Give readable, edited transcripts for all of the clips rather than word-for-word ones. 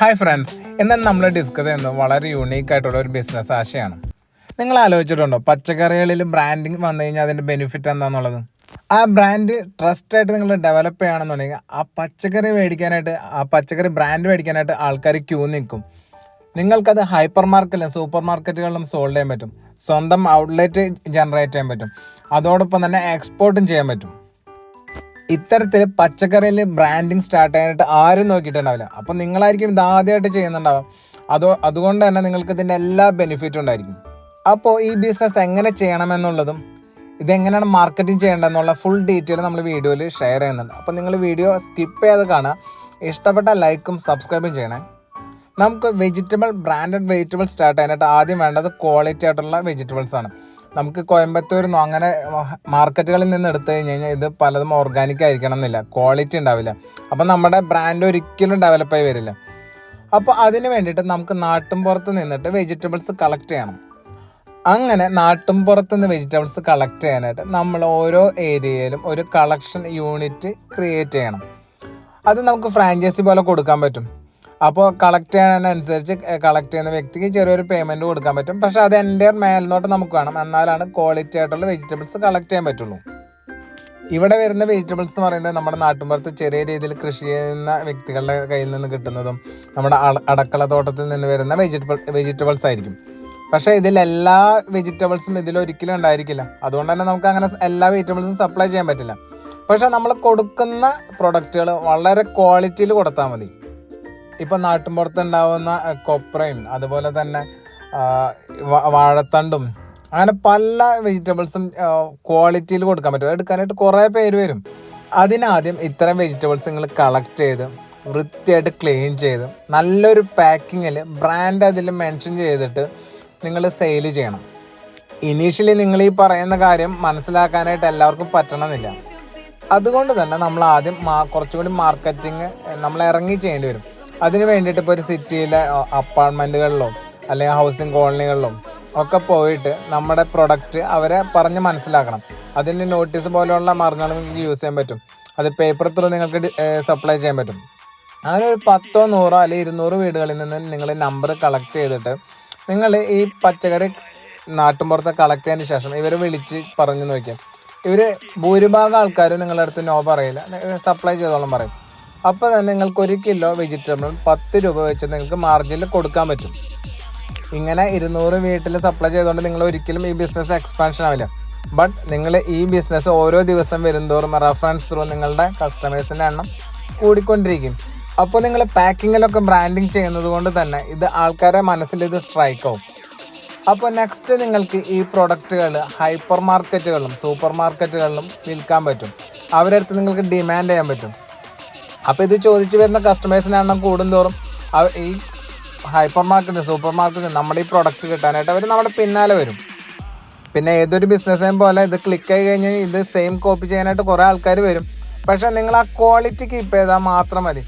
Hi friends, എന്നാൽ നമ്മൾ discuss ചെയ്യുന്നത് വളരെ യൂണീക്ക് ആയിട്ടുള്ള ഒരു ബിസിനസ് ആശയമാണ്. നിങ്ങൾ ആലോചിച്ചിട്ടുണ്ടോ പച്ചക്കറികളിൽ ബ്രാൻഡിങ് വന്നു കഴിഞ്ഞാൽ അതിൻ്റെ ബെനിഫിറ്റ് എന്താണെന്നുള്ളത്? ആ ബ്രാൻഡ് ട്രസ്റ്റായിട്ട് നിങ്ങൾ ഡെവലപ്പ് ചെയ്യുകയാണെന്നുണ്ടെങ്കിൽ ആ പച്ചക്കറി ബ്രാൻഡ് മേടിക്കാനായിട്ട് ആൾക്കാർ ക്യൂ നിൽക്കും. നിങ്ങൾക്കത് ഹൈപ്പർ മാർക്കറ്റിലും സൂപ്പർ മാർക്കറ്റുകളിലും സോൾഡ് ചെയ്യാൻ പറ്റും, സ്വന്തം ഔട്ട്ലെറ്റ് ജനറേറ്റ് ചെയ്യാൻ പറ്റും, അതോടൊപ്പം തന്നെ എക്സ്പോർട്ടും ചെയ്യാൻ പറ്റും. ഇത്തരത്തിൽ പച്ചക്കറിയിൽ ബ്രാൻഡിങ് സ്റ്റാർട്ട് ചെയ്യാനായിട്ട് ആരും നോക്കിയിട്ടുണ്ടാവില്ല. അപ്പോൾ നിങ്ങളായിരിക്കും ഇത് ആദ്യമായിട്ട് ചെയ്യുന്നുണ്ടാവാം. അതുകൊണ്ട് തന്നെ നിങ്ങൾക്ക് ഇതിൻ്റെ എല്ലാ ബെനിഫിറ്റും ഉണ്ടായിരിക്കും. അപ്പോൾ ഈ ബിസിനസ് എങ്ങനെ ചെയ്യണമെന്നുള്ളതും ഇതെങ്ങനെയാണ് മാർക്കറ്റിംഗ് ചെയ്യേണ്ടതെന്നുള്ള ഫുൾ ഡീറ്റെയിൽ നമ്മൾ വീഡിയോയിൽ ഷെയർ ചെയ്യുന്നുണ്ട്. അപ്പോൾ നിങ്ങൾ വീഡിയോ സ്കിപ്പ് ചെയ്ത് കാണുക. ഇഷ്ടപ്പെട്ട ലൈക്കും സബ്സ്ക്രൈബും ചെയ്യണേ. നമുക്ക് ബ്രാൻഡഡ് വെജിറ്റബിൾ സ്റ്റാർട്ട് ചെയ്യാനായിട്ട് ആദ്യം വേണ്ടത് ക്വാളിറ്റി ആയിട്ടുള്ള വെജിറ്റബിൾസ് ആണ്. നമുക്ക് കോയമ്പത്തൂരിൽ അങ്ങനെ മാർക്കറ്റുകളിൽ നിന്ന് എടുത്തു കഴിഞ്ഞാൽ ഇത് പലതും ഓർഗാനിക് ആയിരിക്കണം എന്നില്ല, ക്വാളിറ്റി ഉണ്ടാവില്ല. അപ്പം നമ്മുടെ ബ്രാൻഡ് ഒരിക്കലും ഡെവലപ്പായി വരില്ല. അപ്പോൾ അതിന് വേണ്ടിയിട്ട് നമുക്ക് നാട്ടിൻപുറത്ത് നിന്നിട്ട് വെജിറ്റബിൾസ് കളക്ട് ചെയ്യണം. അങ്ങനെ നാട്ടിൻപുറത്ത് നിന്ന് വെജിറ്റബിൾസ് കളക്ട് ചെയ്യാനായിട്ട് നമ്മൾ ഓരോ ഏരിയയിലും ഒരു കളക്ഷൻ യൂണിറ്റ് ക്രിയേറ്റ് ചെയ്യണം. അത് നമുക്ക് ഫ്രാഞ്ചൈസി പോലെ കൊടുക്കാൻ പറ്റും. അപ്പോൾ കളക്ട് ചെയ്യാനനുസരിച്ച് കളക്ട് ചെയ്യുന്ന വ്യക്തിക്ക് ചെറിയൊരു പേയ്മെൻറ്റ് കൊടുക്കാൻ പറ്റും. പക്ഷേ അത് എൻ്റെ മേൽനോട്ട് നമുക്ക് വേണം, എന്നാലാണ് ക്വാളിറ്റി ആയിട്ടുള്ള വെജിറ്റബിൾസ് കളക്ട് ചെയ്യാൻ പറ്റുള്ളൂ. ഇവിടെ വരുന്ന വെജിറ്റബിൾസ് എന്ന് പറയുന്നത് നമ്മുടെ നാട്ടിൻപുറത്ത് ചെറിയ രീതിയിൽ കൃഷി ചെയ്യുന്ന വ്യക്തികളുടെ കയ്യിൽ നിന്ന് കിട്ടുന്നതും നമ്മുടെ അടക്കള തോട്ടത്തിൽ നിന്ന് വരുന്ന വെജിറ്റബിൾസ് ആയിരിക്കും. പക്ഷേ ഇതിലെല്ലാ വെജിറ്റബിൾസും ഇതിലൊരിക്കലും ഉണ്ടായിരിക്കില്ല. അതുകൊണ്ട് തന്നെ നമുക്ക് അങ്ങനെ എല്ലാ വെജിറ്റബിൾസും സപ്ലൈ ചെയ്യാൻ പറ്റില്ല. പക്ഷേ നമ്മൾ കൊടുക്കുന്ന പ്രൊഡക്റ്റുകൾ വളരെ ക്വാളിറ്റിയിൽ കൊടുത്താൽ മതി. ഇപ്പോൾ നാട്ടിൻപുറത്ത് ഉണ്ടാവുന്ന കൊപ്രയും അതുപോലെ തന്നെ വാഴത്തണ്ടും അങ്ങനെ പല വെജിറ്റബിൾസും ക്വാളിറ്റിയിൽ കൊടുക്കാൻ പറ്റും. എടുക്കാനായിട്ട് കുറേ പേര് വരും. അതിനാദ്യം ഇത്തരം വെജിറ്റബിൾസ് നിങ്ങൾ കളക്ട് ചെയ്ത് വൃത്തിയായിട്ട് ക്ലീൻ ചെയ്ത് നല്ലൊരു പാക്കിങ്ങിൽ ബ്രാൻഡ് അതിൽ മെൻഷൻ ചെയ്തിട്ട് നിങ്ങൾ സെയിൽ ചെയ്യണം. ഇനീഷ്യലി നിങ്ങൾ ഈ പറയുന്ന കാര്യം മനസ്സിലാക്കാനായിട്ട് എല്ലാവർക്കും പറ്റണമെന്നില്ല. അതുകൊണ്ട് തന്നെ നമ്മൾ ആദ്യം കുറച്ചുകൂടി മാർക്കറ്റിങ് നമ്മൾ ഇറങ്ങി ചെയ്യേണ്ടി വരും. അതിന് വേണ്ടിയിട്ട് ഇപ്പോൾ ഒരു സിറ്റിയിലെ അപ്പാർട്ട്മെൻറ്റുകളിലോ അല്ലെങ്കിൽ ഹൗസിംഗ് കോളനികളിലോ ഒക്കെ പോയിട്ട് നമ്മുടെ പ്രൊഡക്റ്റ് അവരെ പറഞ്ഞ് മനസ്സിലാക്കണം. അതിന് നോട്ടീസ് പോലെയുള്ള മാർഗ്ഗങ്ങൾ നിങ്ങൾക്ക് യൂസ് ചെയ്യാൻ പറ്റും. അത് പേപ്പർ ത്രൂ നിങ്ങൾക്ക് സപ്ലൈ ചെയ്യാൻ പറ്റും. അങ്ങനെ ഒരു 10, 100 അല്ലെങ്കിൽ 200 വീടുകളിൽ നിന്ന് നിങ്ങൾ നമ്പർ കളക്ട് ചെയ്തിട്ട് നിങ്ങൾ ഈ പച്ചക്കറി നാട്ടിൻപുറത്ത് കളക്ട് ചെയ്തതിന് ശേഷം ഇവരെ വിളിച്ച് പറഞ്ഞു നോക്കിയാൽ ഭൂരിഭാഗം ആൾക്കാർ നിങ്ങളുടെ അടുത്ത് നോ പറയില്ല, സപ്ലൈ ചെയ്തോളം പറയും. അപ്പോൾ തന്നെ നിങ്ങൾക്ക് 1 കിലോ വെജിറ്റബിൾ 10 രൂപ വെച്ച് നിങ്ങൾക്ക് മാർജിനിൽ കൊടുക്കാൻ പറ്റും. ഇങ്ങനെ 200 വീട്ടിൽ സപ്ലൈ ചെയ്തുകൊണ്ട് നിങ്ങൾ ഒരിക്കലും ഈ ബിസിനസ് എക്സ്പാൻഷൻ ആവില്ല. ബട്ട് നിങ്ങൾ ഈ ബിസിനസ് ഓരോ ദിവസം വരുന്തോറും റെഫറൻസ് ത്രൂ നിങ്ങളുടെ കസ്റ്റമേഴ്സിൻ്റെ എണ്ണം കൂടിക്കൊണ്ടിരിക്കും. അപ്പോൾ നിങ്ങൾ പാക്കിങ്ങിലൊക്കെ ബ്രാൻഡിങ് ചെയ്യുന്നത് കൊണ്ട് തന്നെ ഇത് ആൾക്കാരെ മനസ്സിൽ ഇത് സ്ട്രൈക്ക് ആവും. അപ്പോൾ നെക്സ്റ്റ് നിങ്ങൾക്ക് ഈ പ്രൊഡക്റ്റുകൾ ഹൈപ്പർ മാർക്കറ്റുകളിലും സൂപ്പർ മാർക്കറ്റുകളിലും വിൽക്കാൻ പറ്റും. അവരുടെ അടുത്ത് നിങ്ങൾക്ക് ഡിമാൻഡ് ചെയ്യാൻ പറ്റും. അപ്പോൾ ഇത് ചോദിച്ചു വരുന്ന കസ്റ്റമേഴ്സിൻ്റെ എണ്ണം കൂടുന്തോറും ഈ ഹൈപ്പർ മാർക്കറ്റ് സൂപ്പർ മാർക്കറ്റ് നമ്മുടെ ഈ പ്രൊഡക്റ്റ് കിട്ടാനായിട്ട് അവർ നമ്മുടെ പിന്നാലെ വരും. പിന്നെ ഏതൊരു ബിസിനസ്സേയും പോലെ ഇത് ക്ലിക്ക് ആയി കഴിഞ്ഞാൽ ഇത് സെയിം കോപ്പി ചെയ്യാനായിട്ട് കുറേ ആൾക്കാർ വരും. പക്ഷേ നിങ്ങൾ ആ ക്വാളിറ്റി കീപ്പ് ചെയ്താൽ മാത്രം മതി.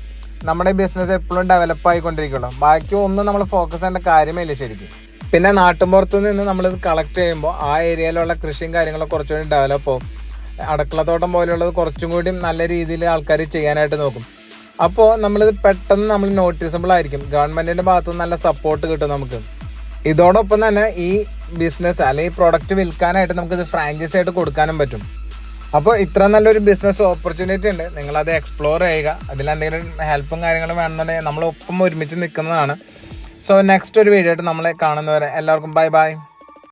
നമ്മുടെ ബിസിനസ് എപ്പോഴും ഡെവലപ്പ് ആയിക്കൊണ്ടിരിക്കുള്ളൂ. ബാക്കി ഒന്നും നമ്മൾ ഫോക്കസ് ചെയ്യേണ്ട കാര്യമില്ല ശരിക്കും. പിന്നെ നാട്ടിൻപുറത്ത് നിന്ന് നമ്മളിത് കളക്ട് ചെയ്യുമ്പോൾ ആ ഏരിയയിലുള്ള കൃഷിയും കാര്യങ്ങളും കുറച്ചുകൂടി ഡെവലപ്പ് ആവും. അടുക്കളത്തോട്ടം പോലെയുള്ളത് കുറച്ചും കൂടി നല്ല രീതിയിൽ ആൾക്കാർ ചെയ്യാനായിട്ട് നോക്കും. അപ്പോൾ നമ്മളിത് പെട്ടെന്ന് നമ്മൾ നോട്ടീസബിൾ ആയിരിക്കും. ഗവൺമെൻറ്റിൻ്റെ ഭാഗത്തു നിന്ന് നല്ല സപ്പോർട്ട് കിട്ടും നമുക്ക്. ഇതോടൊപ്പം തന്നെ ഈ ബിസിനസ് അല്ലെങ്കിൽ ഈ പ്രൊഡക്റ്റ് വിൽക്കാനായിട്ട് നമുക്കിത് ഫ്രാഞ്ചൈസി ആയിട്ട് കൊടുക്കാനും പറ്റും. അപ്പോൾ ഇത്ര നല്ലൊരു ബിസിനസ് ഓപ്പർച്യൂണിറ്റി ഉണ്ട്. നിങ്ങളത് എക്സ്പ്ലോർ ചെയ്യുക. അതിലെന്തെങ്കിലും ഹെൽപ്പും കാര്യങ്ങളും വേണമെന്നുണ്ടെങ്കിൽ നമ്മൾ ഒപ്പം ഒരുമിച്ച് നിൽക്കുന്നതാണ്. സോ നെക്സ്റ്റ് ഒരു വീഡിയോ ആയിട്ട് നമ്മളെ കാണുന്നവരെ എല്ലാവർക്കും ബൈ.